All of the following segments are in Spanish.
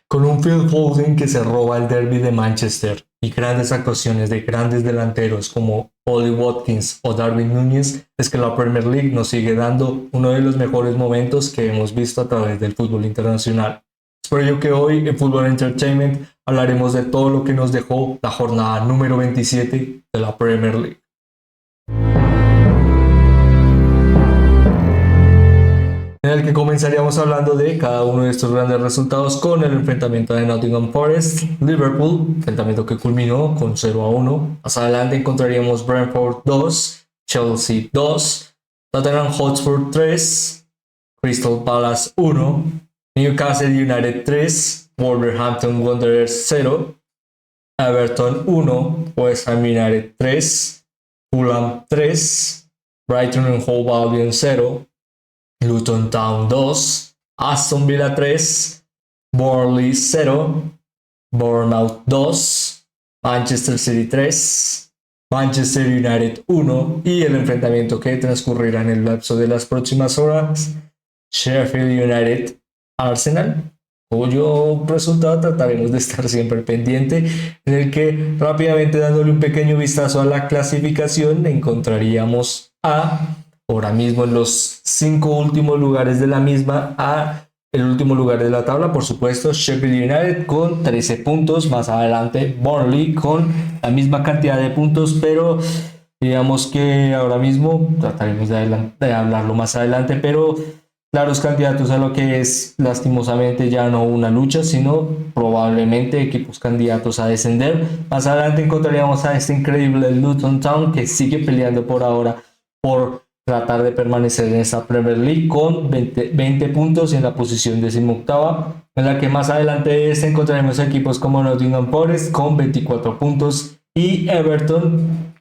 Con un Phil Foden que se roba el derby de Manchester y grandes actuaciones de grandes delanteros como Ollie Watkins o Darwin Núñez, es que la Premier League nos sigue dando uno de los mejores momentos que hemos visto a través del fútbol internacional. Es por ello que hoy en Football Entertainment hablaremos de todo lo que nos dejó la jornada número 27 de la Premier League. En el que comenzaríamos hablando de cada uno de estos grandes resultados con el enfrentamiento de Nottingham Forest, Liverpool, enfrentamiento que culminó con 0-1. Más adelante encontraríamos Brentford 2, Chelsea 2, Tottenham Hotspur 3, Crystal Palace 1, Newcastle United 3, Wolverhampton Wanderers 0, Everton 1, West Ham United 3, Fulham 3, Brighton and Hove Albion 0, Luton Town 2, Aston Villa 3, Burnley 0, Bournemouth 2, Manchester City 3, Manchester United 1 y el enfrentamiento que transcurrirá en el lapso de las próximas horas, Sheffield United Arsenal, cuyo resultado trataremos de estar siempre pendiente, en el que rápidamente dándole un pequeño vistazo a la clasificación encontraríamos a ahora mismo en los 5 últimos lugares de la misma, a el último lugar de la tabla, por supuesto, Sheffield United con 13 puntos, más adelante Burnley con la misma cantidad de puntos, pero digamos que ahora mismo trataremos de hablarlo más adelante, pero claros candidatos a lo que es lastimosamente ya no una lucha, sino probablemente equipos candidatos a descender. Más adelante encontraríamos a este increíble Luton Town que sigue peleando por ahora por tratar de permanecer en esta Premier League con 20 puntos en la posición 18ª, en la que más adelante de este encontraremos equipos como Nottingham Forest con 24 puntos y Everton,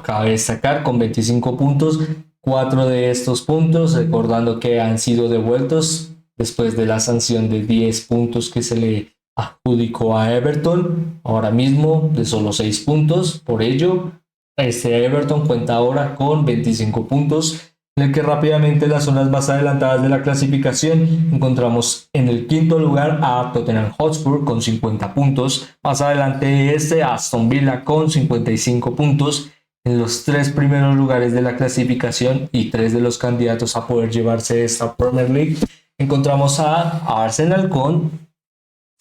cabe destacar, con 25 puntos. 4 de estos puntos, recordando que han sido devueltos después de la sanción de 10 puntos que se le adjudicó a Everton, ahora mismo de solo 6 puntos. Por ello, este Everton cuenta ahora con 25 puntos, en el que rápidamente en las zonas más adelantadas de la clasificación encontramos en el quinto lugar a Tottenham Hotspur con 50 puntos, más adelante este Aston Villa con 55 puntos. En los 3 primeros lugares de la clasificación y 3 de los candidatos a poder llevarse esta Premier League encontramos a Arsenal con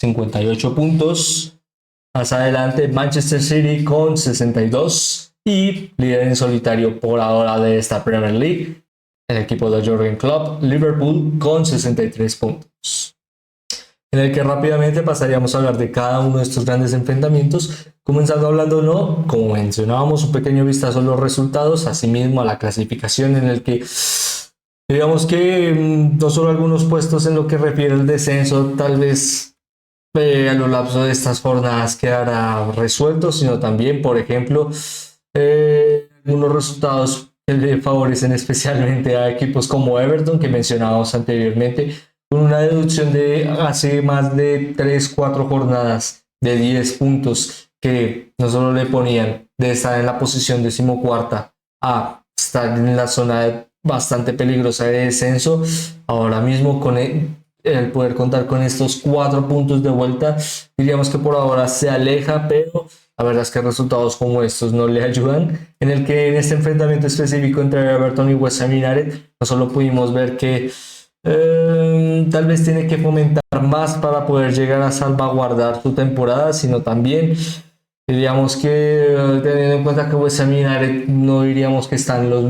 58 puntos, más adelante Manchester City con 62 y líder en solitario por ahora de esta Premier League, el equipo de Jürgen Klopp, Liverpool con 63 puntos. En el que rápidamente pasaríamos a hablar de cada uno de estos grandes enfrentamientos, comenzando hablando, no, como mencionábamos, un pequeño vistazo a los resultados, asimismo a la clasificación, en el que digamos que no solo algunos puestos en lo que refiere al descenso, tal vez a lo largo de estas jornadas quedará resuelto, sino también, por ejemplo, algunos resultados que le favorecen especialmente a equipos como Everton, que mencionábamos anteriormente, con una deducción de hace más de 3-4 jornadas de 10 puntos que no solo le ponían de estar en la posición 14ª a estar en la zona bastante peligrosa de descenso, ahora mismo con el poder contar con estos 4 puntos de vuelta, diríamos que por ahora se aleja, pero la verdad es que resultados como estos no le ayudan, en el que en este enfrentamiento específico entre Everton y West Ham United no solo pudimos ver que tal vez tiene que fomentar más para poder llegar a salvaguardar su temporada, sino también diríamos que teniendo en cuenta que West Ham United no diríamos que están los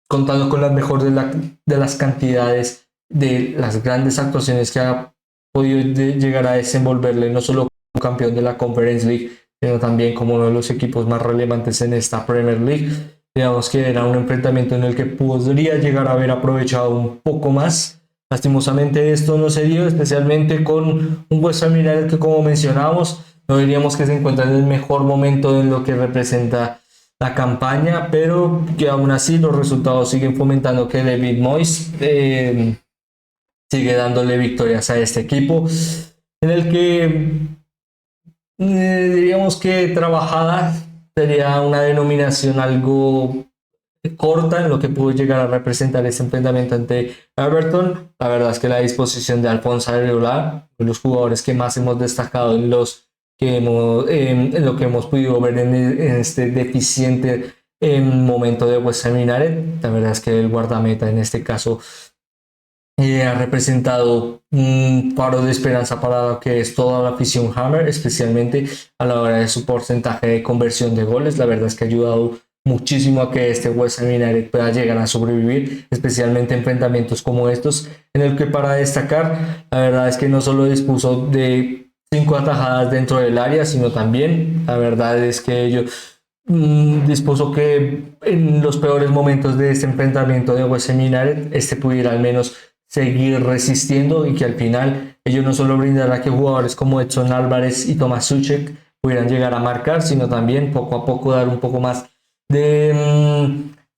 contando con las mejores de las cantidades de las grandes actuaciones que ha podido llegar a desenvolverle no solo como campeón de la Conference League, sino también como uno de los equipos más relevantes en esta Premier League. Digamos que era un enfrentamiento en el que podría llegar a haber aprovechado un poco más. Lastimosamente esto no se dio, especialmente con un West Ham United que, como mencionábamos, no diríamos que se encuentra en el mejor momento en lo que representa la campaña, pero que aún así los resultados siguen fomentando que David Moyes sigue dándole victorias a este equipo, en el que diríamos que trabajada sería una denominación algo corta en lo que pudo llegar a representar este enfrentamiento ante Everton. La verdad es que la disposición de Alphonse Areola, de los jugadores que más hemos destacado en lo que hemos podido ver en este deficiente momento de West Ham United. La verdad es que el guardameta en este caso ha representado un faro de esperanza para lo que es toda la afición Hammer, especialmente a la hora de su porcentaje de conversión de goles. La verdad es que ha ayudado muchísimo a que este West Ham United pueda llegar a sobrevivir, especialmente en enfrentamientos como estos, en el que, para destacar, la verdad es que no solo dispuso de 5 atajadas dentro del área, sino también, la verdad es que ellos dispuso que en los peores momentos de este enfrentamiento de West Ham United, este pudiera al menos seguir resistiendo, y que al final ello no solo brindará que jugadores como Edson Álvarez y Tomás Souček pudieran llegar a marcar, sino también poco a poco dar un poco más de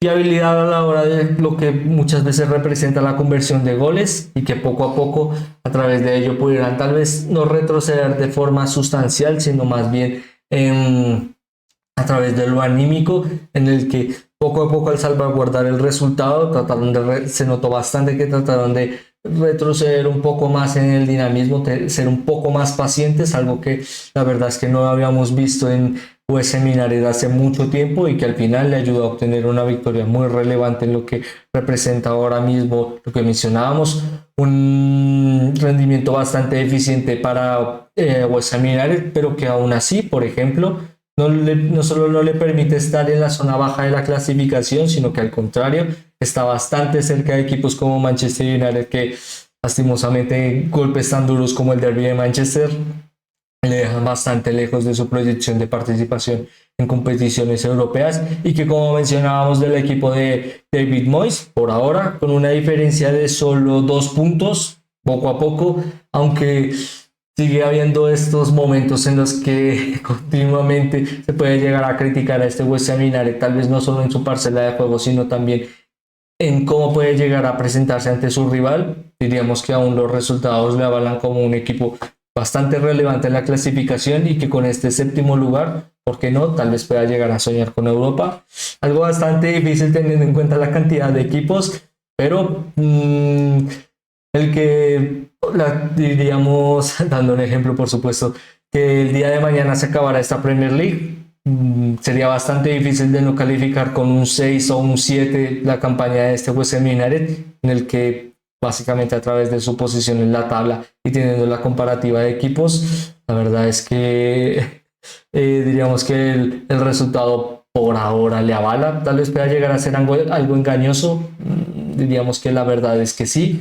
fiabilidad a la hora de lo que muchas veces representa la conversión de goles, y que poco a poco a través de ello pudieran tal vez no retroceder de forma sustancial, sino más bien a través de lo anímico, en el que poco a poco, al salvaguardar el resultado, se notó bastante que trataron de retroceder un poco más en el dinamismo, ser un poco más pacientes, algo que la verdad es que no habíamos visto en West Ham United hace mucho tiempo, y que al final le ayudó a obtener una victoria muy relevante en lo que representa ahora mismo lo que mencionábamos, un rendimiento bastante eficiente para West Ham United, pero que aún así, por ejemplo, no solo no le permite estar en la zona baja de la clasificación, sino que al contrario está bastante cerca de equipos como Manchester United, que lastimosamente golpes tan duros como el Derby de Manchester le dejan bastante lejos de su proyección de participación en competiciones europeas, y que, como mencionábamos, del equipo de David Moyes, por ahora con una diferencia de solo 2 puntos, poco a poco, aunque sigue habiendo estos momentos en los que continuamente se puede llegar a criticar a este West Ham United, tal vez no solo en su parcela de juego, sino también en cómo puede llegar a presentarse ante su rival. Diríamos que aún los resultados le avalan como un equipo bastante relevante en la clasificación, y que con este 7º lugar, ¿por qué no?, tal vez pueda llegar a soñar con Europa. Algo bastante difícil teniendo en cuenta la cantidad de equipos, pero el que, diríamos, dando un ejemplo, por supuesto, que el día de mañana se acabará esta Premier League, sería bastante difícil de no calificar con un 6 o un 7 la campaña de este West Ham United, en el que básicamente, a través de su posición en la tabla y teniendo la comparativa de equipos, la verdad es que diríamos que el resultado por ahora le avala. Tal vez pueda llegar a ser algo engañoso. Diríamos que la verdad es que sí.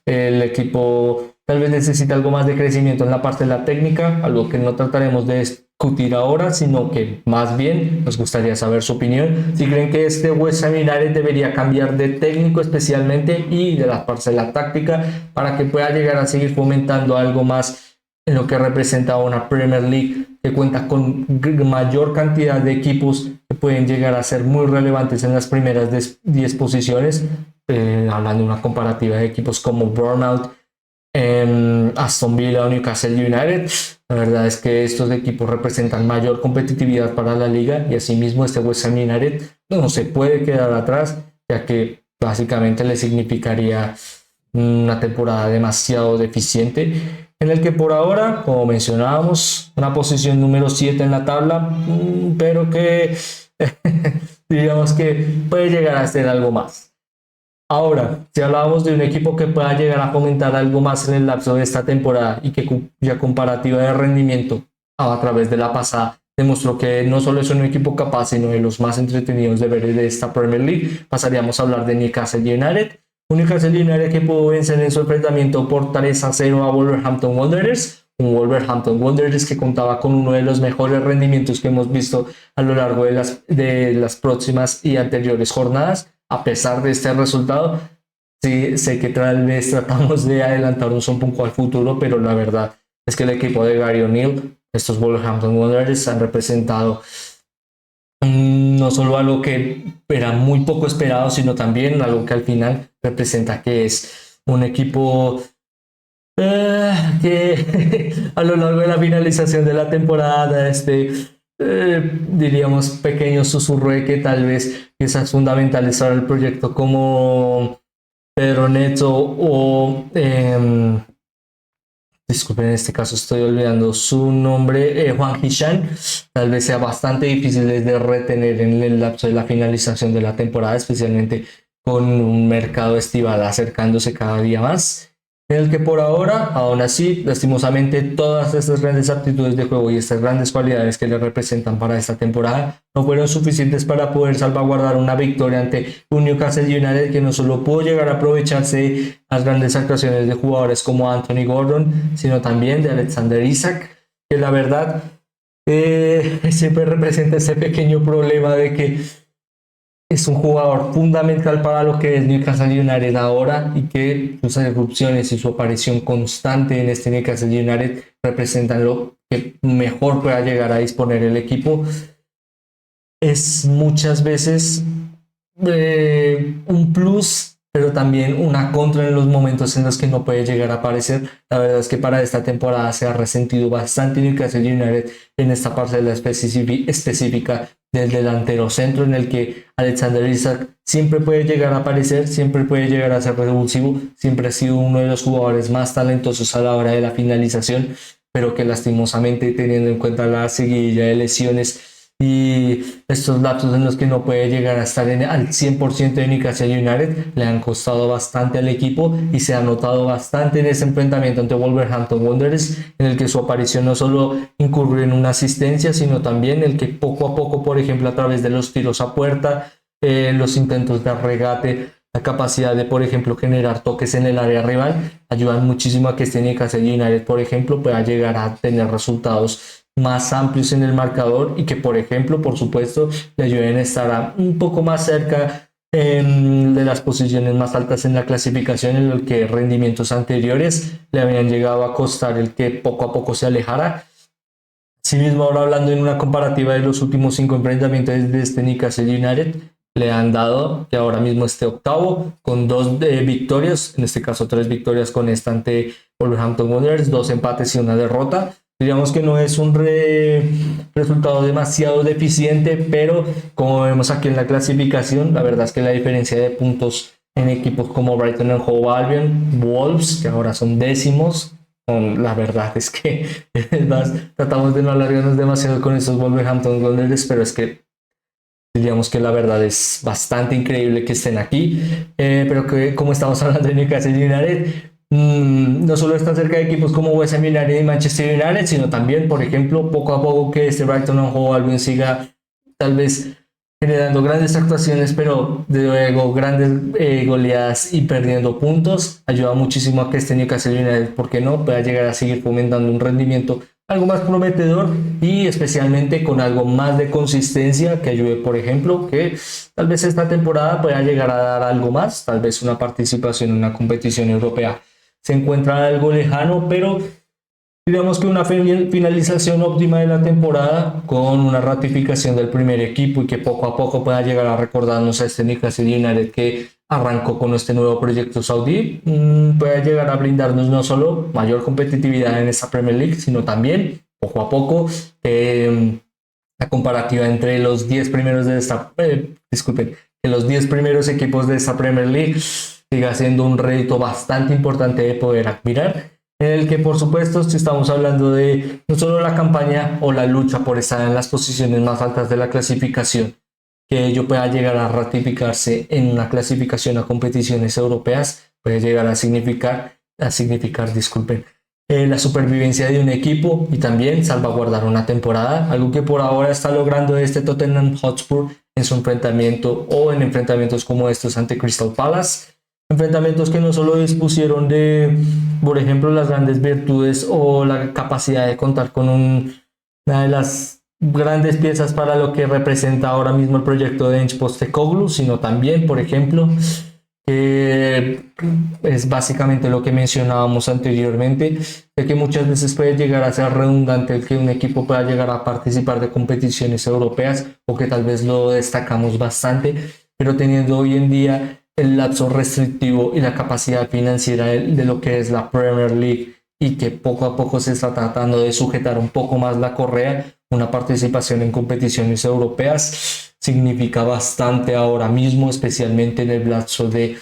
El equipo tal vez necesita algo más de crecimiento en la parte de la técnica, algo que no trataremos de discutir ahora, sino que más bien nos gustaría saber su opinión. Si creen que este West Ham United debería cambiar de técnico especialmente, y de la parte de la táctica, para que pueda llegar a seguir fomentando algo más en lo que representa una Premier League que cuenta con mayor cantidad de equipos que pueden llegar a ser muy relevantes en las primeras 10 posiciones, hablando de una comparativa de equipos como Bournemouth, Aston Villa o Newcastle United. La verdad es que estos equipos representan mayor competitividad para la liga, y asimismo este West Ham United no se puede quedar atrás, ya que básicamente le significaría una temporada demasiado deficiente, en el que por ahora, como mencionábamos, una posición número 7 en la tabla, pero que digamos que puede llegar a ser algo más. Ahora, si hablábamos de un equipo que pueda llegar a fomentar algo más en el lapso de esta temporada, y que cuya comparativa de rendimiento a través de la pasada demostró que no solo es un equipo capaz, sino de los más entretenidos de ver de esta Premier League, pasaríamos a hablar de Newcastle United. Un Newcastle United que pudo vencer en su enfrentamiento por 3-0 a Wolverhampton Wanderers. Un Wolverhampton Wanderers que contaba con uno de los mejores rendimientos que hemos visto a lo largo de las próximas y anteriores jornadas. A pesar de este resultado, sí, sé que tal vez tratamos de adelantarnos un poco al futuro, pero la verdad es que el equipo de Gary O'Neill, estos Wolverhampton Wanderers, han representado no solo algo que era muy poco esperado, sino también algo que al final representa que es un equipo que a lo largo de la finalización de la temporada diríamos, pequeño susurro de que tal vez piezas fundamentales para el proyecto como Pedro Neto o disculpen, en este caso estoy olvidando su nombre, Juan Hichan, tal vez sea bastante difícil de retener en el lapso de la finalización de la temporada, especialmente con un mercado estival acercándose cada día más, en el que por ahora, aún así, lastimosamente, todas estas grandes aptitudes de juego y estas grandes cualidades que le representan para esta temporada no fueron suficientes para poder salvaguardar una victoria ante un Newcastle United que no solo pudo llegar a aprovecharse de las grandes actuaciones de jugadores como Anthony Gordon, sino también de Alexander Isak, que la verdad siempre representa ese pequeño problema de que es un jugador fundamental para lo que es Newcastle United ahora y que sus erupciones y su aparición constante en este Newcastle United representan lo que mejor pueda llegar a disponer el equipo. Es muchas veces un plus, pero también una contra en los momentos en los que no puede llegar a aparecer. La verdad es que para esta temporada se ha resentido bastante Newcastle United en esta parcela específica del delantero centro, en el que Alexander Isak siempre puede llegar a aparecer, siempre puede llegar a ser revulsivo, siempre ha sido uno de los jugadores más talentosos a la hora de la finalización, pero que lastimosamente, teniendo en cuenta la seguidilla de lesiones y estos lapsos en los que no puede llegar a estar al 100% de Newcastle United, le han costado bastante al equipo y se ha notado bastante en ese enfrentamiento ante Wolverhampton Wanderers, en el que su aparición no solo incurrió en una asistencia, sino también el que poco a poco, por ejemplo, a través de los tiros a puerta, los intentos de regate, la capacidad de, por ejemplo, generar toques en el área rival, ayudan muchísimo a que este Newcastle United, por ejemplo, pueda llegar a tener resultados más amplios en el marcador y que, por ejemplo, por supuesto, le ayuden a estar un poco más cerca de las posiciones más altas en la clasificación, en lo que rendimientos anteriores le habían llegado a costar el que poco a poco se alejara. Asimismo, ahora hablando en una comparativa de los últimos 5 enfrentamientos de este Newcastle United, le han dado que ahora mismo esté octavo con 2 victorias, en este caso 3 victorias con esta ante Wolverhampton Wanderers, 2 empates y una derrota. Digamos que no es un resultado demasiado deficiente, pero como vemos aquí en la clasificación, la verdad es que la diferencia de puntos en equipos como Brighton and Hove Albion, Wolves, que ahora son décimos, la verdad es que tratamos de no alargarnos demasiado con estos Wolverhampton Wanderers, pero es que diríamos que la verdad es bastante increíble que estén aquí, pero que como estamos hablando de Newcastle United, no solo están cerca de equipos como West Ham United y Manchester United, sino también, por ejemplo, poco a poco que este Brighton and Hove Albion siga tal vez generando grandes actuaciones, pero luego grandes goleadas y perdiendo puntos, ayuda muchísimo a que este Newcastle United, ¿por qué no?, pueda llegar a seguir fomentando un rendimiento algo más prometedor y especialmente con algo más de consistencia que ayude, por ejemplo, que tal vez esta temporada pueda llegar a dar algo más, tal vez una participación en una competición europea se encuentra algo lejano, pero digamos que una finalización óptima de la temporada con una ratificación del primer equipo y que poco a poco pueda llegar a recordarnos a este Newcastle United que arrancó con este nuevo proyecto saudí, pueda llegar a brindarnos no solo mayor competitividad en esta Premier League, sino también poco a poco la comparativa entre los 10 primeros de esta, disculpen, que los 10 primeros equipos de esta Premier League siga siendo un rédito bastante importante de poder admirar, en el que por supuesto si estamos hablando de no solo la campaña o la lucha por estar en las posiciones más altas de la clasificación, que ello pueda llegar a ratificarse en una clasificación a competiciones europeas, puede llegar a significar, disculpen, la supervivencia de un equipo y también salvaguardar una temporada, algo que por ahora está logrando este Tottenham Hotspur en su enfrentamiento o en enfrentamientos como estos ante Crystal Palace. Enfrentamientos que no solo dispusieron de, por ejemplo, las grandes virtudes o la capacidad de contar con una de las grandes piezas para lo que representa ahora mismo el proyecto de Ange Postecoglou, sino también, por ejemplo, que es básicamente lo que mencionábamos anteriormente, de que muchas veces puede llegar a ser redundante el que un equipo pueda llegar a participar de competiciones europeas o que tal vez lo destacamos bastante, pero teniendo hoy en día el lapso restrictivo y la capacidad financiera de lo que es la Premier League y que poco a poco se está tratando de sujetar un poco más la correa, una participación en competiciones europeas significa bastante ahora mismo, especialmente en el lapso de,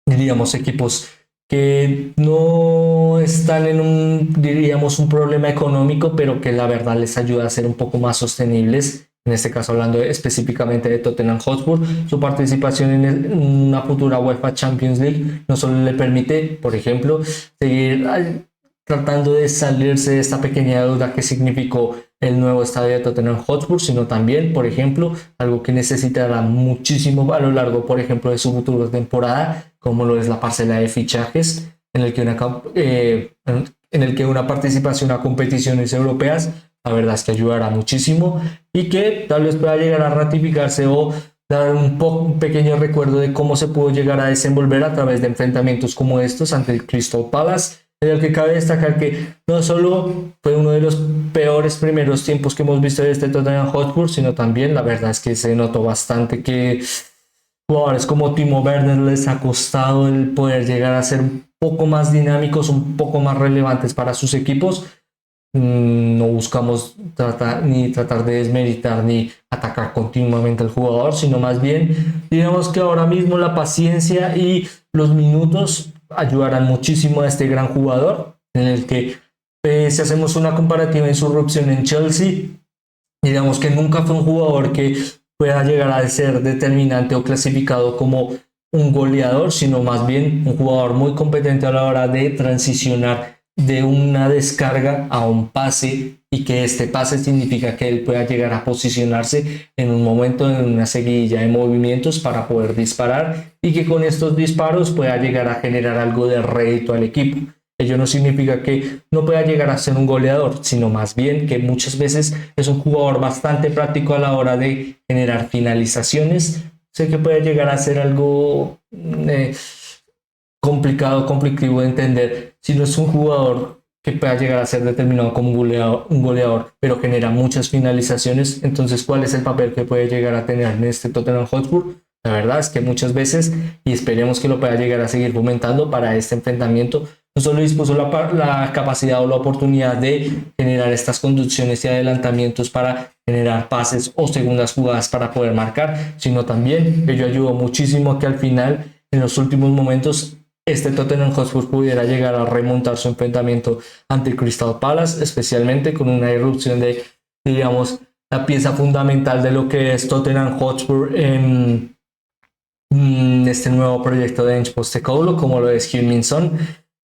diríamos, equipos que no están en un, diríamos, un problema económico, pero que la verdad les ayuda a ser un poco más sostenibles. En este caso, hablando específicamente de Tottenham Hotspur, su participación en una futura UEFA Champions League no solo le permite, por ejemplo, seguir tratando de salirse de esta pequeña deuda que significó el nuevo estadio de Tottenham Hotspur, sino también, por ejemplo, algo que necesitará muchísimo a lo largo, por ejemplo, de su futura temporada, como lo es la parcela de fichajes, en el que una participación a competiciones europeas, la verdad es que ayudará muchísimo y que tal vez pueda llegar a ratificarse o dar un pequeño recuerdo de cómo se pudo llegar a desenvolver a través de enfrentamientos como estos ante el Crystal Palace, en el que cabe destacar que no solo fue uno de los peores primeros tiempos que hemos visto de este Tottenham Hotspur, sino también la verdad es que se notó bastante que jugadores como Timo Werner les ha costado el poder llegar a ser un poco más dinámicos, un poco más relevantes para sus equipos. No buscamos tratar de desmeritar ni atacar continuamente al jugador, sino más bien, digamos que ahora mismo la paciencia y los minutos ayudarán muchísimo a este gran jugador, en el que si hacemos una comparativa en su erupción en Chelsea, digamos que nunca fue un jugador que pueda llegar a ser determinante o clasificado como un goleador, sino más bien un jugador muy competente a la hora de transicionar de una descarga a un pase, y que este pase significa que él pueda llegar a posicionarse en un momento en una seguidilla de movimientos para poder disparar, y que con estos disparos pueda llegar a generar algo de rédito al equipo. Ello no significa que no pueda llegar a ser un goleador, sino más bien que muchas veces es un jugador bastante práctico a la hora de generar finalizaciones. Sé que puede llegar a ser algo complicativo de entender si no es un jugador que pueda llegar a ser determinado como un goleador, pero genera muchas finalizaciones. Entonces, ¿cuál es el papel que puede llegar a tener en este Tottenham Hotspur? La verdad es que muchas veces, y esperemos que lo pueda llegar a seguir fomentando para este enfrentamiento, no solo dispuso la capacidad o la oportunidad de generar estas conducciones y adelantamientos para generar pases o segundas jugadas para poder marcar, sino también ello ayudó muchísimo a que al final, en los últimos momentos, este Tottenham Hotspur pudiera llegar a remontar su enfrentamiento ante Crystal Palace, especialmente con una irrupción de, digamos, la pieza fundamental de lo que es Tottenham Hotspur en este nuevo proyecto de Ange Postecoglou, como lo es Heung-min Son,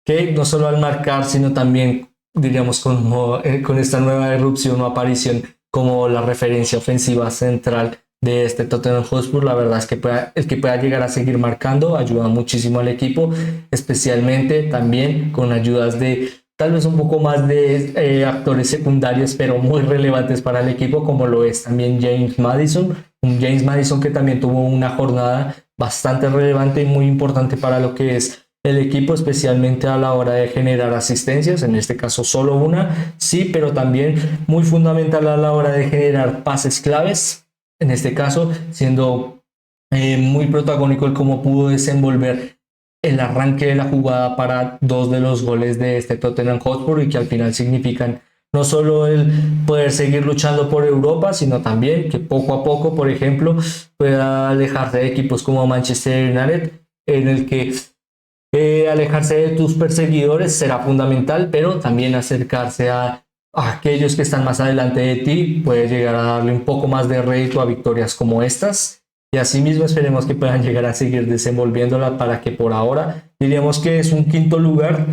que no solo al marcar, sino también, diríamos, con esta nueva irrupción o aparición como la referencia ofensiva central de este Tottenham Hotspur, la verdad es que el que pueda llegar a seguir marcando ayuda muchísimo al equipo, especialmente también con ayudas de tal vez un poco más de actores secundarios, pero muy relevantes para el equipo, como lo es también James Maddison, un James Maddison que también tuvo una jornada bastante relevante y muy importante para lo que es el equipo, especialmente a la hora de generar asistencias, en este caso solo una, sí, pero también muy fundamental a la hora de generar pases claves, en este caso siendo muy protagónico el cómo pudo desenvolver el arranque de la jugada para dos de los goles de este Tottenham Hotspur, y que al final significan no solo el poder seguir luchando por Europa, sino también que poco a poco, por ejemplo, pueda alejarse de equipos como Manchester United, en el que alejarse de tus perseguidores será fundamental, pero también acercarse a aquellos que están más adelante de ti puede llegar a darle un poco más de rédito a victorias como estas, y asimismo esperemos que puedan llegar a seguir desenvolviéndola para que por ahora diríamos que es un quinto lugar,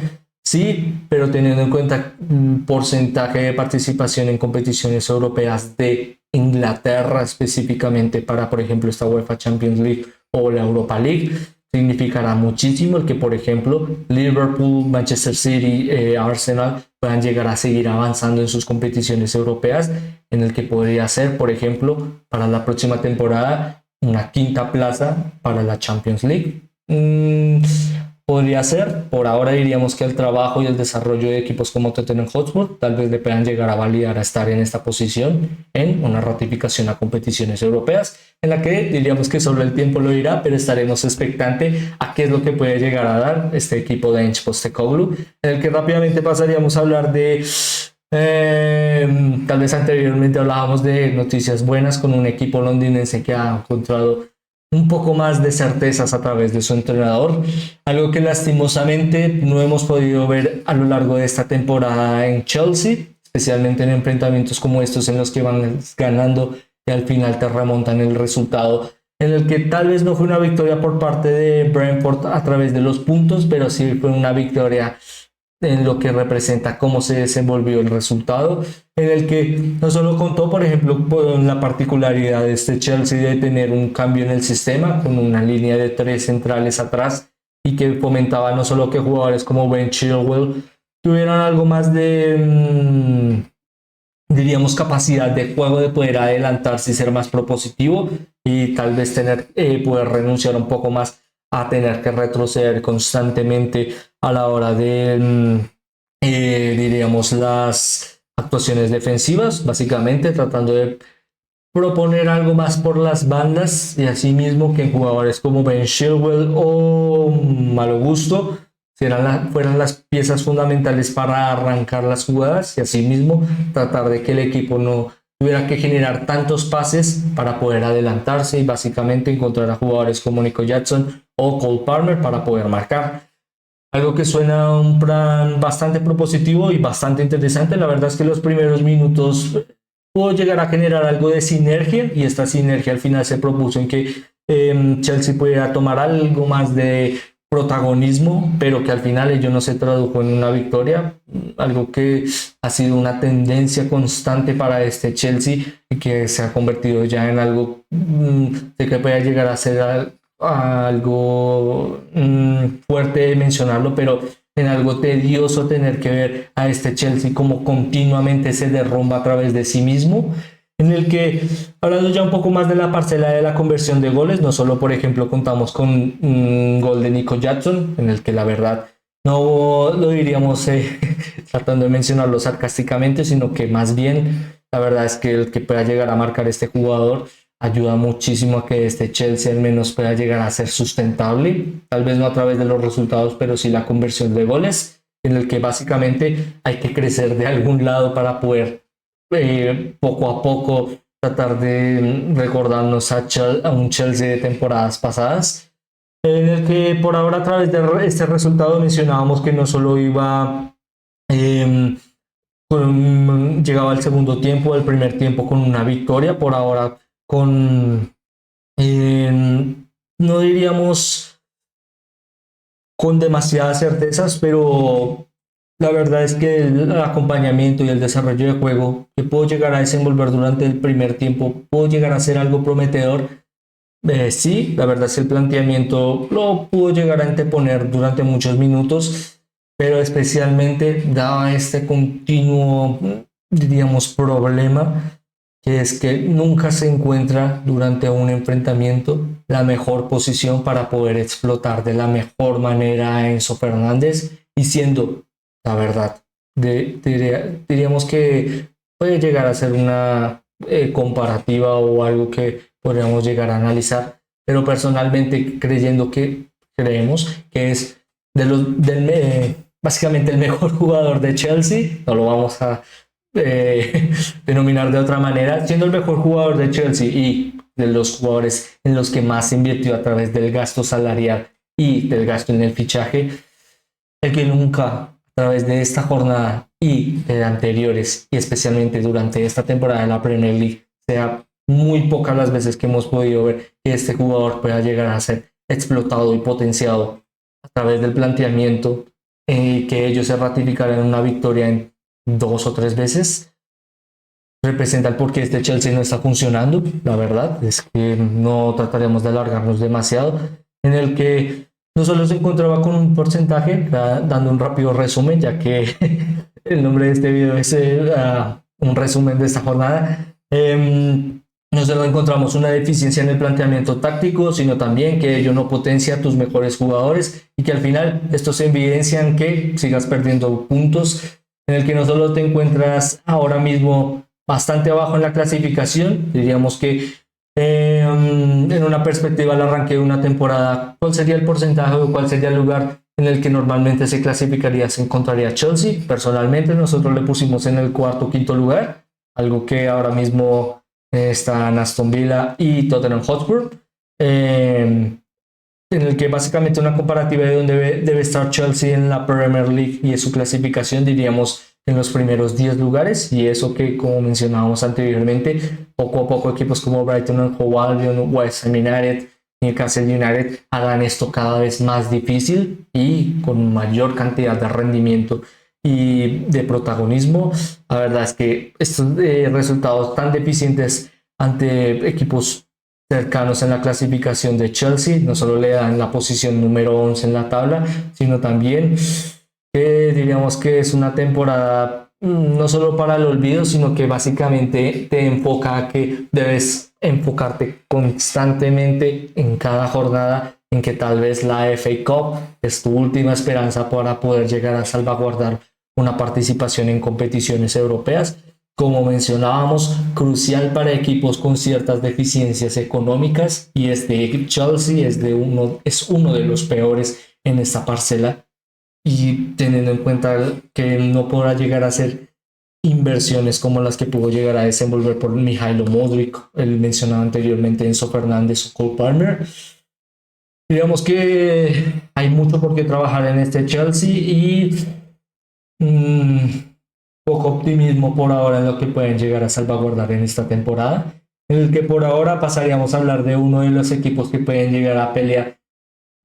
sí, pero teniendo en cuenta un porcentaje de participación en competiciones europeas de Inglaterra específicamente para, por ejemplo, esta UEFA Champions League o la Europa League, significará muchísimo el que, por ejemplo, Liverpool, Manchester City, Arsenal puedan llegar a seguir avanzando en sus competiciones europeas, en el que podría ser, por ejemplo, para la próxima temporada una quinta plaza para la Champions League. Podría ser, por ahora diríamos que el trabajo y el desarrollo de equipos como Tottenham Hotspur tal vez le puedan llegar a validar a estar en esta posición en una ratificación a competiciones europeas, en la que diríamos que solo el tiempo lo dirá, pero estaremos expectante a qué es lo que puede llegar a dar este equipo de Ange Postecoglou, en el que rápidamente pasaríamos a hablar de Tal vez anteriormente hablábamos de noticias buenas con un equipo londinense que ha encontrado un poco más de certezas a través de su entrenador, algo que lastimosamente no hemos podido ver a lo largo de esta temporada en Chelsea, especialmente en enfrentamientos como estos en los que van ganando y al final te remontan el resultado, en el que tal vez no fue una victoria por parte de Brentford a través de los puntos, pero sí fue una victoria en lo que representa cómo se desenvolvió el resultado, en el que no solo contó, por ejemplo, con la particularidad de este Chelsea de tener un cambio en el sistema, con una línea de tres centrales atrás, y que fomentaba no solo que jugadores como Ben Chilwell tuvieran algo más de, diríamos, capacidad de juego, de poder adelantarse y ser más propositivo, y tal vez poder renunciar un poco más a tener que retroceder constantemente a la hora de, diríamos, las actuaciones defensivas, básicamente tratando de proponer algo más por las bandas, y asimismo que jugadores como Ben Chilwell o Malo Gusto fueran las piezas fundamentales para arrancar las jugadas, y asimismo tratar de que el equipo no tuviera que generar tantos pases para poder adelantarse y básicamente encontrar a jugadores como Nico Jackson o Cole Palmer para poder marcar. Algo que suena un plan bastante propositivo y bastante interesante. La verdad es que los primeros minutos pudo llegar a generar algo de sinergia, y esta sinergia al final se propuso en que Chelsea pudiera tomar algo más de protagonismo, pero que al final ello no se tradujo en una victoria, algo que ha sido una tendencia constante para este Chelsea y que se ha convertido ya en algo de que pueda llegar a ser algo fuerte de mencionarlo, pero en algo tedioso tener que ver a este Chelsea como continuamente se derrumba a través de sí mismo, en el que, hablando ya un poco más de la parcela de la conversión de goles, no solo por ejemplo contamos con un gol de Nico Jackson, en el que la verdad no lo diríamos tratando de mencionarlo sarcásticamente, sino que más bien la verdad es que el que pueda llegar a marcar este jugador ayuda muchísimo a que este Chelsea al menos pueda llegar a ser sustentable, tal vez no a través de los resultados, pero sí la conversión de goles, en el que básicamente hay que crecer de algún lado para poder poco a poco tratar de recordarnos a un Chelsea de temporadas pasadas, en el que por ahora a través de este resultado mencionábamos que no solo iba, eh, llegaba al segundo tiempo, el primer tiempo con una victoria, por ahora con, no diríamos con demasiadas certezas, pero la verdad es que el acompañamiento y el desarrollo de juego que puedo llegar a desenvolver durante el primer tiempo puedo llegar a ser algo prometedor. Sí, la verdad es que el planteamiento lo pudo llegar a anteponer durante muchos minutos, pero especialmente daba este continuo, diríamos, problema, que es que nunca se encuentra durante un enfrentamiento la mejor posición para poder explotar de la mejor manera a Enzo Fernández, y siendo la verdad, diríamos que puede llegar a ser una comparativa o algo que podríamos llegar a analizar, pero personalmente creemos que es básicamente el mejor jugador de Chelsea, no lo vamos a denominar de otra manera, siendo el mejor jugador de Chelsea y de los jugadores en los que más se invirtió a través del gasto salarial y del gasto en el fichaje, el que nunca a través de esta jornada y de anteriores, y especialmente durante esta temporada de la Premier League, sea muy pocas las veces que hemos podido ver que este jugador pueda llegar a ser explotado y potenciado a través del planteamiento, que ellos se ratificaran en una victoria en 2 o 3 veces. Representa el por qué este Chelsea no está funcionando. La verdad es que no trataremos de alargarnos demasiado, en el que no solo se encontraba con un porcentaje, dando un rápido resumen, ya que el nombre de este video es un resumen de esta jornada. No solo encontramos una deficiencia en el planteamiento táctico, sino también que ello no potencia a tus mejores jugadores, y que al final esto se evidencia en que sigas perdiendo puntos, en el que no solo te encuentras ahora mismo bastante abajo en la clasificación, diríamos que en una perspectiva al arranque de una temporada, ¿cuál sería el porcentaje o cuál sería el lugar en el que normalmente se clasificaría se encontraría Chelsea. Personalmente nosotros le pusimos en el cuarto o quinto lugar, algo que ahora mismo están Aston Villa y Tottenham Hotspur, en el que básicamente una comparativa de donde debe estar Chelsea en la Premier League y en su clasificación, diríamos en los primeros 10 lugares, y eso que, como mencionábamos anteriormente, poco a poco equipos como Brighton and Hove Albion, West Ham United, Newcastle United hagan esto cada vez más difícil y con mayor cantidad de rendimiento y de protagonismo. La verdad es que estos resultados tan deficientes ante equipos cercanos en la clasificación de Chelsea no solo le dan la posición número 11 en la tabla, sino también que diríamos que es una temporada no solo para el olvido, sino que básicamente te enfoca a que debes enfocarte constantemente en cada jornada en que tal vez la FA Cup es tu última esperanza para poder llegar a salvaguardar una participación en competiciones europeas. Como mencionábamos, crucial para equipos con ciertas deficiencias económicas, y este Chelsea es uno de los peores en esta parcela, y teniendo en cuenta que no podrá llegar a hacer inversiones como las que pudo llegar a desenvolver por Mijailo Modric, el mencionado anteriormente Enzo Fernández o Cole Palmer. Digamos que hay mucho por qué trabajar en este Chelsea y poco optimismo por ahora en lo que pueden llegar a salvaguardar en esta temporada, en el que por ahora pasaríamos a hablar de uno de los equipos que pueden llegar a pelear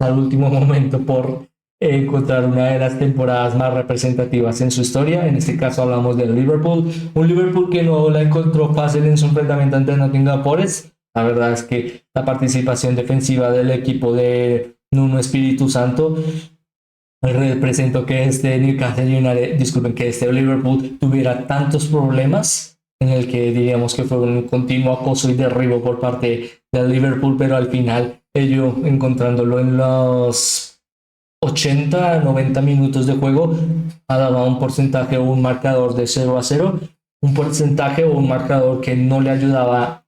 al último momento por encontrar una de las temporadas más representativas en su historia. En este caso hablamos del Liverpool, un Liverpool que no la encontró fácil en su enfrentamiento ante Nottingham Forest. La verdad es que la participación defensiva del equipo de Nuno Espíritu Santo representó que este Newcastle United, disculpen, que este Liverpool tuviera tantos problemas, en el que diríamos que fue un continuo acoso y derribo por parte del Liverpool, pero al final ello encontrándolo en los 80-90 minutos de juego, ha dado un porcentaje o un marcador de 0-0, un porcentaje o un marcador que no le ayudaba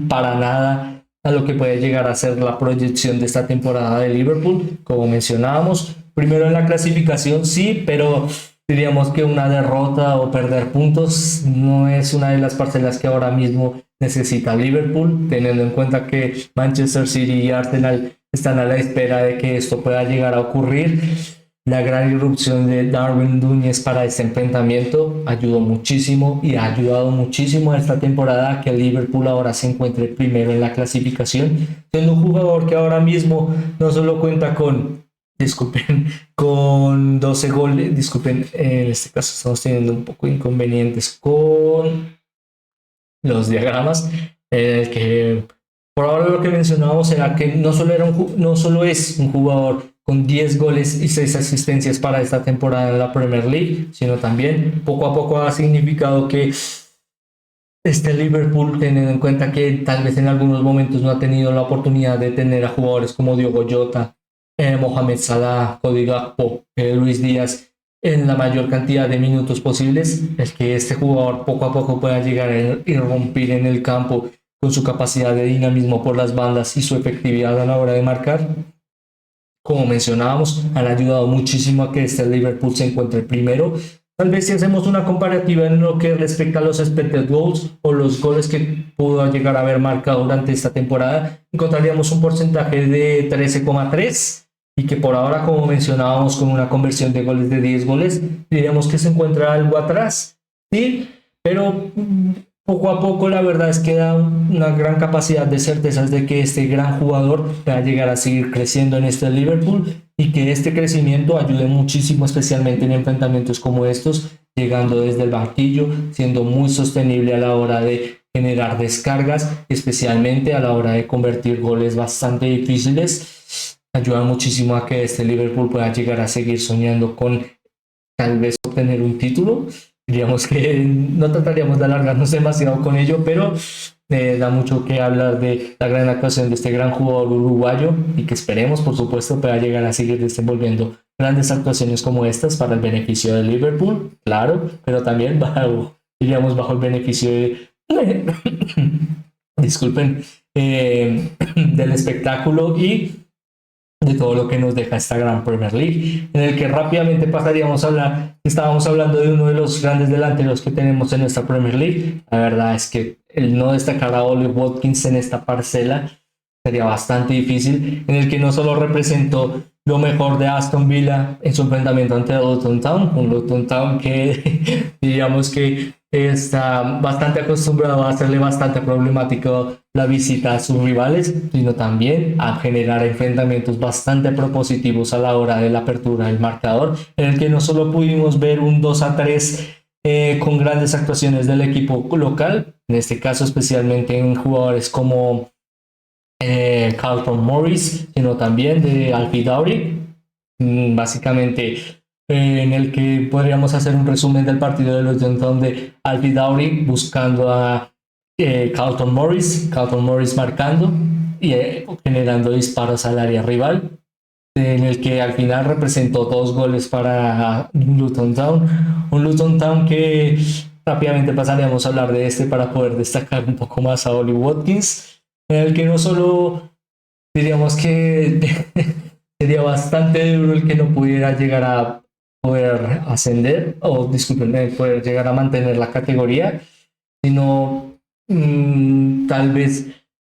para nada a lo que puede llegar a ser la proyección de esta temporada de Liverpool. Como mencionábamos, primero en la clasificación sí, pero diríamos que una derrota o perder puntos no es una de las parcelas que ahora mismo necesita Liverpool, teniendo en cuenta que Manchester City y Arsenal están a la espera de que esto pueda llegar a ocurrir. La gran irrupción de Darwin Núñez para este enfrentamiento ayudó muchísimo y ha ayudado muchísimo a esta temporada a que el Liverpool ahora se encuentre primero en la clasificación, siendo un jugador que ahora mismo no solo cuenta con 12 goles, en este caso estamos teniendo un poco de inconvenientes con los diagramas, que por ahora lo que mencionábamos era que no solo es un jugador con 10 goles y 6 asistencias para esta temporada en la Premier League, sino también poco a poco ha significado que este Liverpool, teniendo en cuenta que tal vez en algunos momentos no ha tenido la oportunidad de tener a jugadores como Diogo Jota, Mohamed Salah, Cody Gakpo, Luis Díaz en la mayor cantidad de minutos posibles, el que este jugador poco a poco pueda llegar a irrumpir en el campo con su capacidad de dinamismo por las bandas y su efectividad a la hora de marcar, como mencionábamos, han ayudado muchísimo a que este Liverpool se encuentre primero. Tal vez si hacemos una comparativa en lo que respecta a los expected goals o los goles que pudo llegar a haber marcado durante esta temporada, encontraríamos un porcentaje de 13,3, y que por ahora, como mencionábamos, con una conversión de goles de 10 goles, diríamos que se encuentra algo atrás, ¿sí? Pero poco a poco la verdad es que da una gran capacidad de certezas de que este gran jugador va a llegar a seguir creciendo en este Liverpool, y que este crecimiento ayude muchísimo, especialmente en enfrentamientos como estos, llegando desde el banquillo, siendo muy sostenible a la hora de generar descargas, especialmente a la hora de convertir goles bastante difíciles. Ayuda muchísimo a que este Liverpool pueda llegar a seguir soñando con tal vez obtener un título. Diríamos que no trataríamos de alargarnos demasiado con ello, pero da mucho que hablar de la gran actuación de este gran jugador uruguayo, y que esperemos, por supuesto, pueda llegar a seguir desenvolviendo grandes actuaciones como estas para el beneficio de Liverpool, claro, pero también diríamos bajo el beneficio de disculpen, del espectáculo y de todo lo que nos deja esta gran Premier League, en el que rápidamente pasaríamos a hablar, estábamos hablando de uno de los grandes delanteros que tenemos en esta Premier League. La verdad es que el no destacar a Ollie Watkins en esta parcela sería bastante difícil, en el que no solo representó lo mejor de Aston Villa en su enfrentamiento ante Luton Town, un Luton Town que diríamos que está bastante acostumbrado a hacerle bastante problemático la visita a sus rivales, sino también a generar enfrentamientos bastante propositivos a la hora de la apertura del marcador, en el que no solo pudimos ver un 2-3 con grandes actuaciones del equipo local, en este caso especialmente en jugadores como Carlton Morris, sino también de Alfie Dowry, básicamente en el que podríamos hacer un resumen del partido de los Johnson de Alfie Dowry buscando a Carlton Morris marcando y generando disparos al área rival, en el que al final representó 2 goles para Luton Town, un Luton Town que rápidamente pasaríamos a hablar de este para poder destacar un poco más a Ollie Watkins, en el que no solo diríamos que sería bastante duro el que no pudiera llegar a poder ascender, o disculpen, poder llegar a mantener la categoría, sino tal vez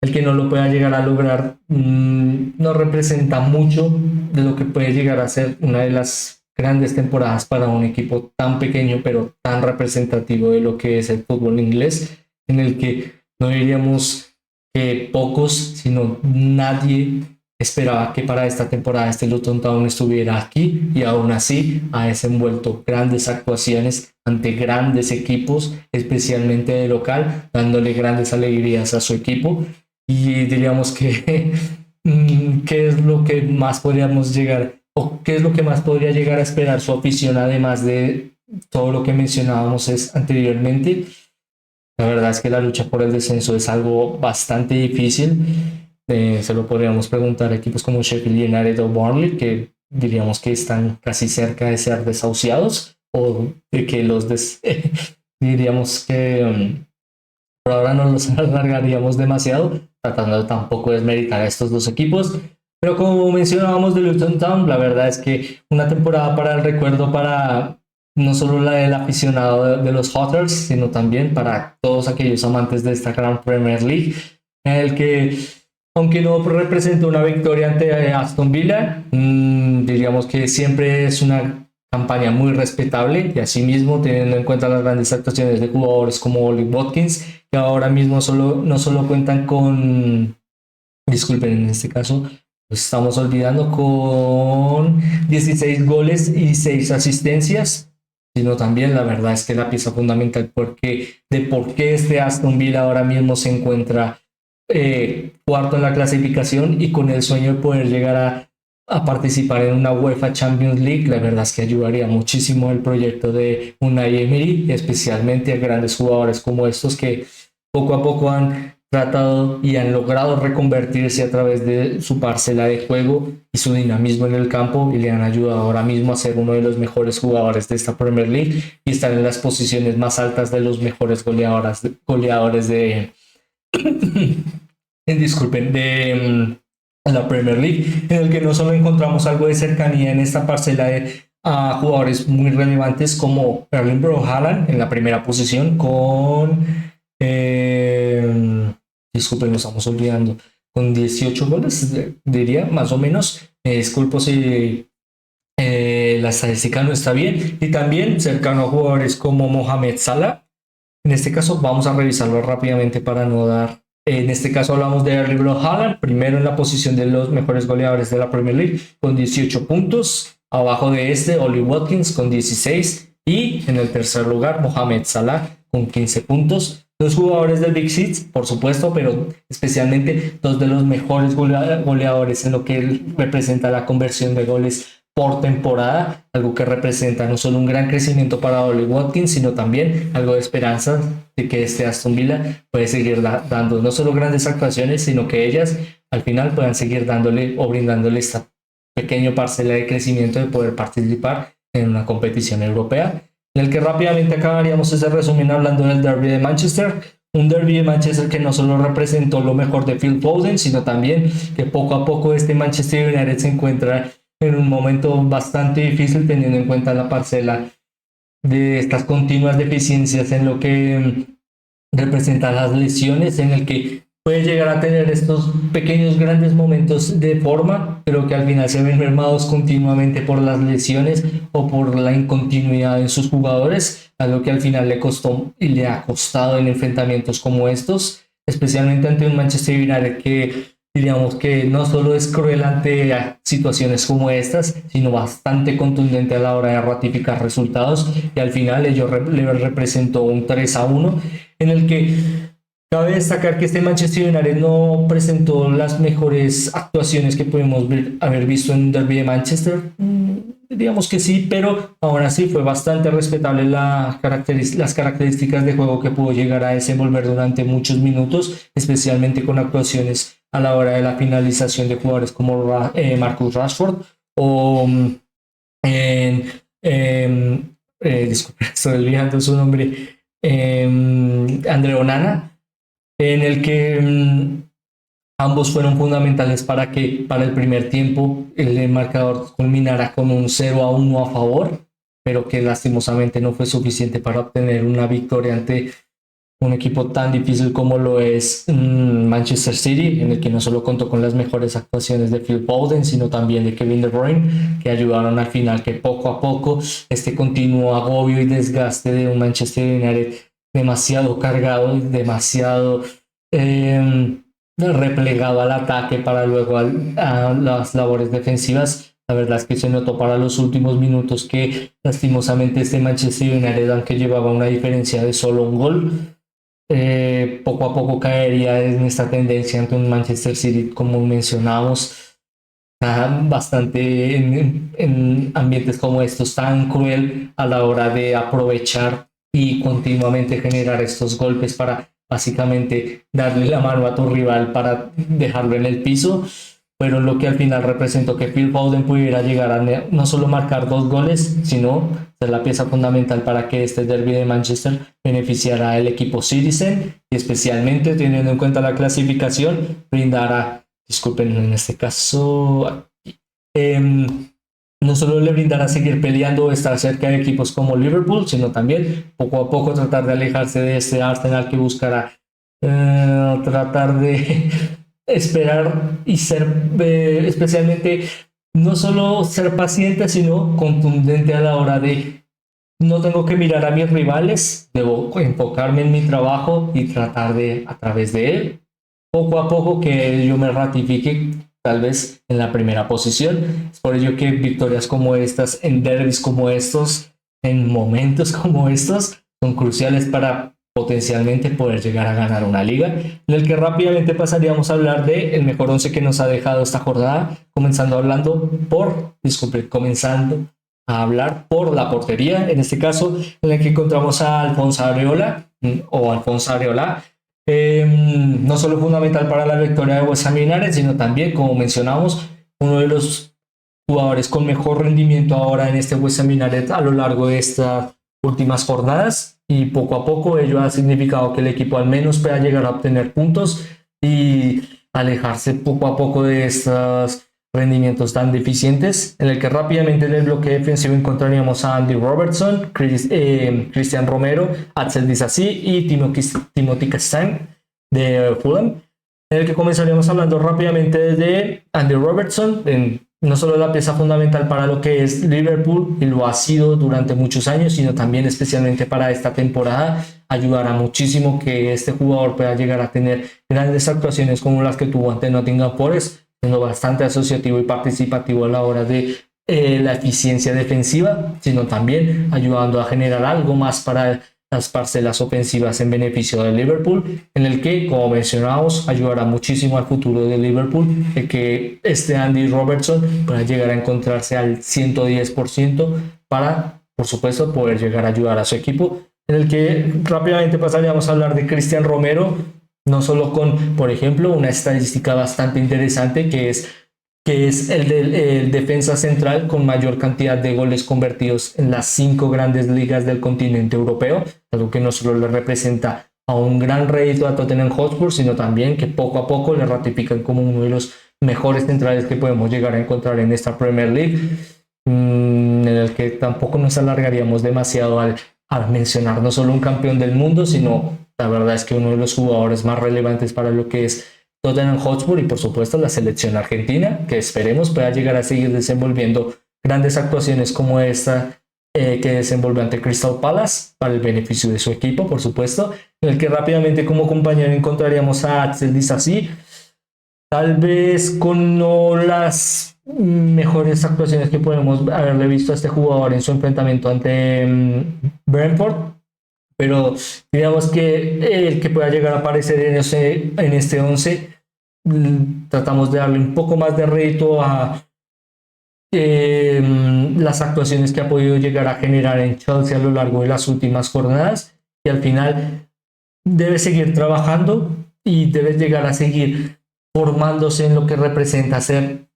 el que no lo pueda llegar a lograr no representa mucho de lo que puede llegar a ser una de las grandes temporadas para un equipo tan pequeño pero tan representativo de lo que es el fútbol inglés, en el que no diríamos que pocos, sino nadie esperaba que para esta temporada este Luton Town estuviera aquí, y aún así ha desenvuelto grandes actuaciones ante grandes equipos, especialmente de local, dándole grandes alegrías a su equipo. Y diríamos que qué es lo que más podríamos llegar, o qué es lo que más podría llegar a esperar su afición, además de todo lo que mencionábamos anteriormente. La verdad es que la lucha por el descenso es algo bastante difícil. Se lo podríamos preguntar a equipos como Sheffield United o Burnley, que diríamos que están casi cerca de ser desahuciados, o de que diríamos que por ahora no los alargaríamos demasiado, tratando tampoco de desmeritar a estos dos equipos. Pero como mencionábamos de Luton Town, la verdad es que una temporada para el recuerdo para no solo la del aficionado de los Hotters, sino también para todos aquellos amantes de esta gran Premier League, en el que, aunque no representa una victoria ante Aston Villa, diríamos que siempre es una campaña muy respetable, y asimismo teniendo en cuenta las grandes actuaciones de jugadores como Ollie Watkins, que ahora mismo no solo cuentan con, disculpen, en este caso nos estamos olvidando, con 16 goles y 6 asistencias, sino también la verdad es que la pieza fundamental de por qué este Aston Villa ahora mismo se encuentra cuarto en la clasificación y con el sueño de poder llegar a participar en una UEFA Champions League. La verdad es que ayudaría muchísimo el proyecto de Unai Emery, especialmente a grandes jugadores como estos que poco a poco han tratado y han logrado reconvertirse a través de su parcela de juego y su dinamismo en el campo, y le han ayudado ahora mismo a ser uno de los mejores jugadores de esta Premier League y estar en las posiciones más altas de los mejores goleadores de disculpen, de la Premier League, en el que no solo encontramos algo de cercanía en esta parcela de jugadores muy relevantes como Erling Braut Haaland en la primera posición con disculpen, nos estamos olvidando, con 18 goles, diría, más o menos. Disculpo si la estadística no está bien. Y también cercano a jugadores como Mohamed Salah. En este caso vamos a revisarlo rápidamente para no dar. En este caso hablamos de Erling Braut Haaland, primero en la posición de los mejores goleadores de la Premier League con 18 puntos. Abajo de este, Ollie Watkins con 16. Y en el tercer lugar, Mohamed Salah con 15 puntos. Dos jugadores del Big Six, por supuesto, pero especialmente dos de los mejores goleadores en lo que representa la conversión de goles por temporada, algo que representa no solo un gran crecimiento para Ollie Watkins, sino también algo de esperanza de que este Aston Villa puede seguir dando no solo grandes actuaciones, sino que ellas al final puedan seguir dándole o brindándole esta pequeña parcela de crecimiento de poder participar en una competición europea, en el que rápidamente acabaríamos ese resumen hablando del Derby de Manchester, un derbi de Manchester que no solo representó lo mejor de Phil Foden, sino también que poco a poco este Manchester United se encuentra en un momento bastante difícil, teniendo en cuenta la parcela de estas continuas deficiencias en lo que representa las lesiones, en el que puede llegar a tener estos pequeños grandes momentos de forma, pero que al final se ven mermados continuamente por las lesiones o por la incontinuidad en sus jugadores, algo que al final le costó y le ha costado en enfrentamientos como estos, especialmente ante un Manchester United que diríamos que no solo es cruel ante situaciones como estas, sino bastante contundente a la hora de ratificar resultados, y al final ello le representó un 3-1 en el que cabe destacar que este Manchester United no presentó las mejores actuaciones que pudimos haber visto en un derby de Manchester. Digamos que sí, pero aún así fue bastante respetable las características de juego que pudo llegar a desenvolver durante muchos minutos, especialmente con actuaciones a la hora de la finalización de jugadores como Marcus Rashford o disculpe, estoy olvidando su nombre, Andre Onana, en el que ambos fueron fundamentales para que para el primer tiempo el marcador culminara con un 0-1 a favor, pero que lastimosamente no fue suficiente para obtener una victoria ante un equipo tan difícil como lo es Manchester City, en el que no solo contó con las mejores actuaciones de Phil Foden, sino también de Kevin De Bruyne, que ayudaron al final que poco a poco este continuo agobio y desgaste de un Manchester United demasiado cargado, demasiado replegado al ataque para luego a las labores defensivas. La verdad es que se notó para los últimos minutos que lastimosamente este Manchester United, aunque llevaba una diferencia de solo un gol, poco a poco caería en esta tendencia ante un Manchester City, como mencionamos, bastante en ambientes como estos, tan cruel a la hora de aprovechar y continuamente generar estos golpes para básicamente darle la mano a tu rival para dejarlo en el piso, pero lo que al final representó que Phil Foden pudiera llegar a no solo marcar 2 goles, sino ser la pieza fundamental para que este derby de Manchester beneficiara al equipo Citizen, y especialmente teniendo en cuenta la clasificación, brindara, disculpen en este caso, no solo le brindará seguir peleando o estar cerca de equipos como Liverpool, sino también poco a poco tratar de alejarse de este Arsenal que buscará tratar de esperar y ser especialmente no solo ser paciente, sino contundente a la hora de no tengo que mirar a mis rivales, debo enfocarme en mi trabajo y tratar de, a través de él, poco a poco que yo me ratifique tal vez en la primera posición. Es por ello que victorias como estas, en derbis como estos, en momentos como estos, son cruciales para potencialmente poder llegar a ganar una liga, en el que rápidamente pasaríamos a hablar de el mejor 11 que nos ha dejado esta jornada, comenzando a hablar por la portería, en este caso en el que encontramos a Alfonso Areola o Alfonso Areola, no solo fundamental para la victoria de West Ham United, sino también, como mencionamos, uno de los jugadores con mejor rendimiento ahora en este West Ham United a lo largo de estas últimas jornadas, y poco a poco ello ha significado que el equipo al menos pueda llegar a obtener puntos y alejarse poco a poco de estos rendimientos tan deficientes, en el que rápidamente en el bloque defensivo encontraríamos a Andy Robertson, Cristian Romero, Axel Disasi y Timothy Castagne de Fulham, en el que comenzaríamos hablando rápidamente de Andy Robertson, no solo la pieza fundamental para lo que es Liverpool, y lo ha sido durante muchos años, sino también especialmente para esta temporada. Ayudará muchísimo que este jugador pueda llegar a tener grandes actuaciones como las que tuvo ante Nottingham Forest, siendo bastante asociativo y participativo a la hora de la eficiencia defensiva, sino también ayudando a generar algo más para las parcelas ofensivas en beneficio de Liverpool, en el que, como mencionamos, ayudará muchísimo al futuro de Liverpool, el que este Andy Robertson pueda llegar a encontrarse al 110% para, por supuesto, poder llegar a ayudar a su equipo, en el que rápidamente pasaríamos a hablar de Cristian Romero, no solo con, por ejemplo, una estadística bastante interesante que es el defensa central con mayor cantidad de goles convertidos en las 5 grandes ligas del continente europeo, algo que no solo le representa a un gran rédito a Tottenham Hotspur, sino también que poco a poco le ratifican como uno de los mejores centrales que podemos llegar a encontrar en esta Premier League, en el que tampoco nos alargaríamos demasiado al mencionar no solo un campeón del mundo, sino la verdad es que uno de los jugadores más relevantes para lo que es Tottenham Hotspur y por supuesto la selección argentina, que esperemos pueda llegar a seguir desenvolviendo grandes actuaciones como esta que desenvolvió ante Crystal Palace para el beneficio de su equipo, por supuesto, en el que rápidamente como compañero encontraríamos a Axel Disasi, tal vez con no las mejores actuaciones que podemos haberle visto a este jugador en su enfrentamiento ante Brentford, pero digamos que el que pueda llegar a aparecer en este 11, tratamos de darle un poco más de rédito a las actuaciones que ha podido llegar a generar en Chelsea a lo largo de las últimas jornadas, y al final debe seguir trabajando y debe llegar a seguir formándose en lo que representa ser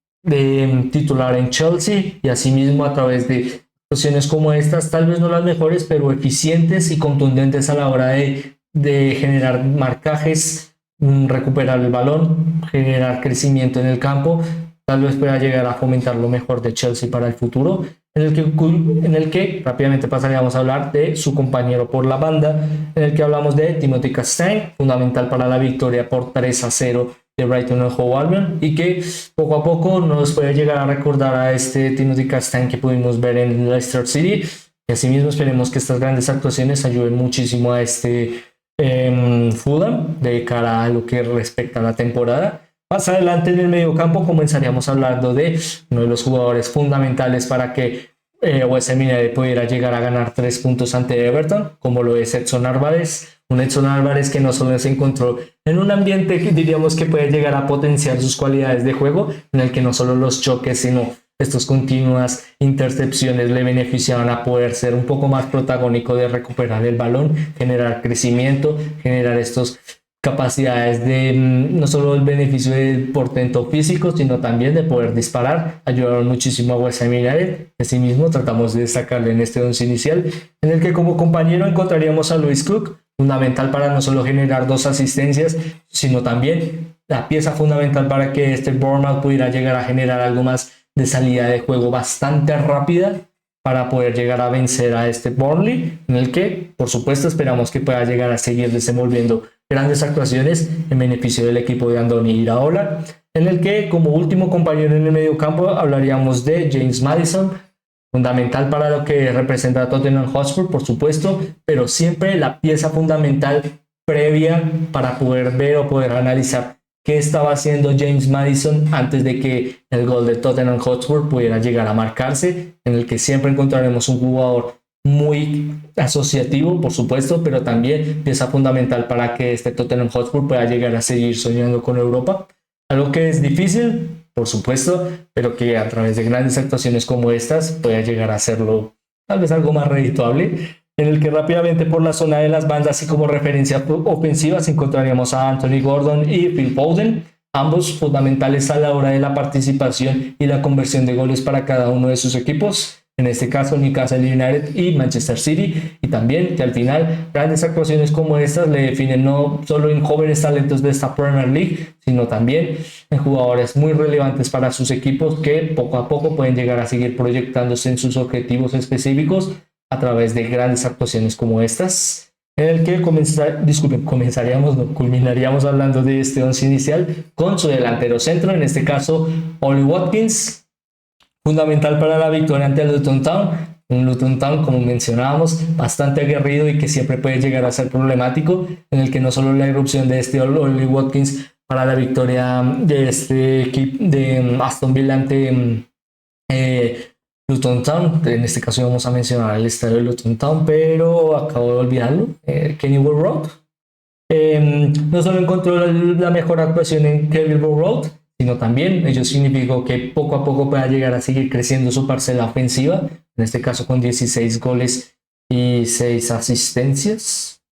titular en Chelsea, y asimismo a través de actuaciones como estas, tal vez no las mejores, pero eficientes y contundentes a la hora de generar marcajes, recuperar el balón, generar crecimiento en el campo, tal vez pueda llegar a fomentar lo mejor de Chelsea para el futuro, en el que rápidamente pasaríamos a hablar de su compañero por la banda, en el que hablamos de Timothy Castagne, fundamental para la victoria por 3-0 de Brighton and Hove Albion, y que poco a poco nos puede llegar a recordar a este Timothy Castagne que pudimos ver en Leicester City, y asimismo esperemos que estas grandes actuaciones ayuden muchísimo a este Fulham de cara a lo que respecta a la temporada. Más adelante en el mediocampo comenzaríamos hablando de uno de los jugadores fundamentales para que West Ham United pudiera llegar a ganar 3 puntos ante Everton, como lo es Edson Álvarez. Un Edson Álvarez que no solo se encontró en un ambiente que diríamos que puede llegar a potenciar sus cualidades de juego, en el que no solo los choques, sino estas continuas intercepciones le beneficiaban a poder ser un poco más protagónico de recuperar el balón, generar crecimiento, generar estos capacidades de no solo el beneficio del portento físico, sino también de poder disparar. Ayudaron muchísimo a West Ham United. Asimismo, tratamos de destacarle en este once inicial, en el que como compañero encontraríamos a Lewis Cook, fundamental para no solo generar 2 asistencias, sino también la pieza fundamental para que este Bournemouth pudiera llegar a generar algo más de salida de juego bastante rápida para poder llegar a vencer a este Burnley, en el que, por supuesto, esperamos que pueda llegar a seguir desenvolviendo grandes actuaciones en beneficio del equipo de Andoni Iraola, en el que como último compañero en el medio campo hablaríamos de James Maddison, fundamental para lo que representa a Tottenham Hotspur, por supuesto, pero siempre la pieza fundamental previa para poder ver o poder analizar qué estaba haciendo James Maddison antes de que el gol de Tottenham Hotspur pudiera llegar a marcarse, en el que siempre encontraremos un jugador muy asociativo, por supuesto, pero también pieza fundamental para que este Tottenham Hotspur pueda llegar a seguir soñando con Europa, algo que es difícil, por supuesto, pero que a través de grandes actuaciones como estas pueda llegar a hacerlo tal vez algo más redituable, en el que rápidamente por la zona de las bandas y como referencia ofensiva encontraríamos a Anthony Gordon y Phil Foden, ambos fundamentales a la hora de la participación y la conversión de goles para cada uno de sus equipos, en este caso Newcastle United y Manchester City, y también que al final grandes actuaciones como estas le definen no solo en jóvenes talentos de esta Premier League, sino también en jugadores muy relevantes para sus equipos que poco a poco pueden llegar a seguir proyectándose en sus objetivos específicos a través de grandes actuaciones como estas, en el que culminaríamos hablando de este once inicial con su delantero centro, en este caso Ollie Watkins, fundamental para la victoria ante el Luton Town. Un Luton Town, como mencionábamos, bastante aguerrido y que siempre puede llegar a ser problemático, en el que no solo la irrupción de este Ollie Watkins para la victoria de este equipo de Aston Villa ante Luton Town, en este caso vamos a mencionar el estadio de Luton Town, pero acabo de olvidarlo, Kenilworth Road. No solo encontró la mejor actuación en Kenilworth Road, sino también ello significó que poco a poco pueda llegar a seguir creciendo su parcela ofensiva, en este caso con 16 goles y 6 asistencias.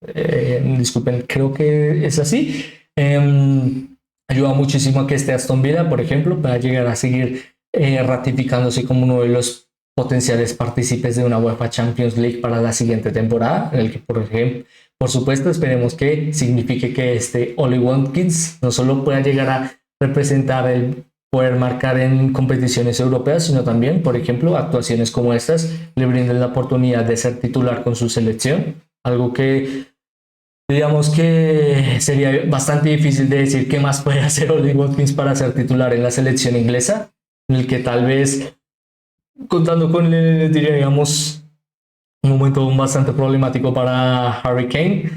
Disculpen, creo que es así. Ayuda muchísimo a que este Aston Villa, por ejemplo, pueda llegar a seguir ratificándose como uno de los potenciales partícipes de una UEFA Champions League para la siguiente temporada, en el que, por ejemplo, por supuesto, esperemos que signifique que este Oli Watkins no solo pueda llegar a representar el poder marcar en competiciones europeas, sino también, por ejemplo, actuaciones como estas le brinden la oportunidad de ser titular con su selección, algo que digamos que sería bastante difícil de decir qué más puede hacer Oli Watkins para ser titular en la selección inglesa, en el que tal vez contando con, diríamos, un momento bastante problemático para Harry Kane.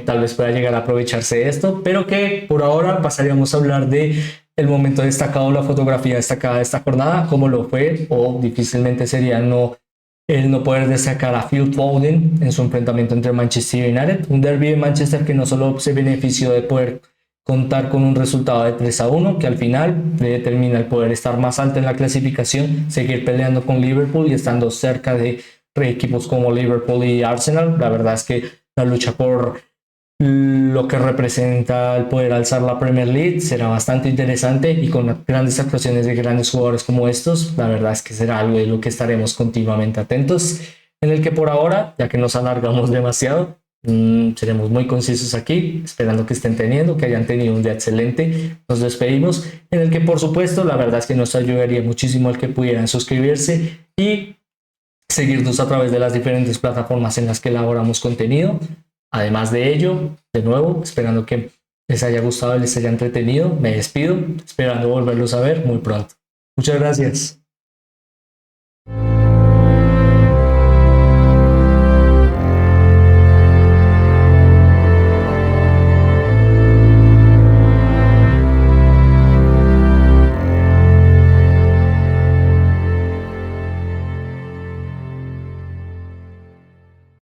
Tal vez pueda llegar a aprovecharse de esto, pero que por ahora pasaríamos a hablar de el momento destacado, la fotografía destacada de esta jornada, como lo fue, o difícilmente sería el no poder destacar a Phil Foden en su enfrentamiento entre Manchester United, un derby de Manchester que no solo se benefició de poder contar con un resultado de 3-1, que al final le determina el poder estar más alto en la clasificación, seguir peleando con Liverpool y estando cerca de equipos como Liverpool y Arsenal. La verdad es que la lucha por lo que representa el poder alzar la Premier League será bastante interesante, y con grandes actuaciones de grandes jugadores como estos, la verdad es que será algo de lo que estaremos continuamente atentos, en el que por ahora, ya que nos alargamos demasiado, seremos muy concisos aquí, esperando que estén teniendo, que hayan tenido un día excelente. Nos despedimos, en el que por supuesto la verdad es que nos ayudaría muchísimo el que pudieran suscribirse y seguirnos a través de las diferentes plataformas en las que elaboramos contenido. Además de ello, de nuevo, esperando que les haya gustado y les haya entretenido, me despido, esperando volverlos a ver muy pronto. Muchas gracias.